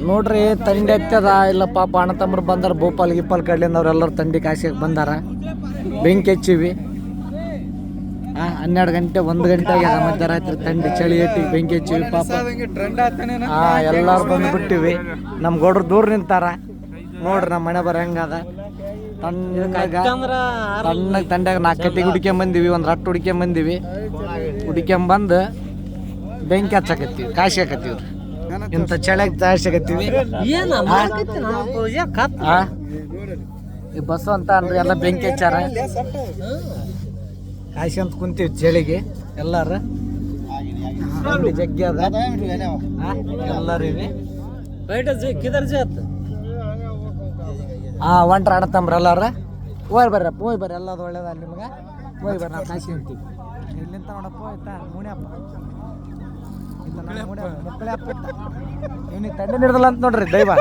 ನೋಡ್ರಿ ತಂಡಿ ಹತ್ತದ ಇಲ್ಲ ಪಾಪ ಅಣ್ಣ ತಮ್ಮರು ಬಂದಾರ ಭೋಪಾಲ್ ಗಿಪಾಲ್ ಕಡ್ಲಿಂದ ಅವ್ರೆಲ್ಲರೂ ತಂಡಿ ಕಾಸಿಗೆ ಬಂದಾರ ಬೆಂಕಿ ಹಚ್ಚಿವಿ 12 ಗಂಟೆ 1 ಗಂಟೆ ಆಗ್ಯದ ಮಧ್ಯರಾತ್ರಿ ತಂಡಿ ಚಳಿ ಎಟ್ಟಿ ಬೆಂಕಿ ಹಚ್ಚಿವಿ ಪಾಪ ಎಲ್ಲಾರು ಬಂದ್ಬಿಟ್ಟಿವಿ ನಮ್ಮ ಗೌಡ್ರು ದೂರ ನಿಂತಾರ ನೋಡ್ರಿ ನಮ್ಮ ಮನೆ ಬರ ಹೆಂಗದ ತಣ್ಣಗ ತಂಡ್ಯಾಗ 4 ಕಟ್ಟಿ ಹುಡ್ಕೊಂಬಂದಿವಿ ಒಂದು ರಟ್ಟು ಹುಡ್ಕೊಂಬಂದಿವಿ ಹುಡ್ಕೊಂಬಂದು ಬೆಂಕಿ ಹಚ್ಚಕತ್ತೀವಿ ಕಾಶಿ ಹಾಕತ್ತೀವ್ರಿ ಇಂಥ ಚಳಿಯಾಗ ತಯಾರಿಸಕತ್ತೀವಿ ಈ ಬಸ್ಸು ಅಂತ ಅನ್ರಿ ಎಲ್ಲ ಬೆಂಕಿ ಹಚ್ಚಾರ ಕಾಶಿ ಅಂತ ಕುಂತೀವಿ ಚಳಿಗೆ ಎಲ್ಲಾರ ಜಗ್ಗಿ ಅದ ಎಲ್ಲಾರು ಒಂಟ್ರ ಆಡತ್ತಂಬ್ರ ಎಲ್ಲಾರ ಹೋಯ್ ಬರ್ರಿ ಎಲ್ಲದು ಒಳ್ಳೇದ ನಿಮ್ಗೆ ಹೋಯ್ ಬರ್ರಿ ನಾವು ಕಾಶಿ ಅಂತೀವಿ ಇಲ್ಲಿಂತ ನೋಡಪ್ಪ ಆಯ್ತಾ ಮುಣಿಯಪ್ಪ ಮಕ್ಕಳೇ ಅಪ್ಪ ತಂಡಿ ಹಿಡ್ದಲ್ಲ ಅಂತ ನೋಡ್ರಿ ದೈವ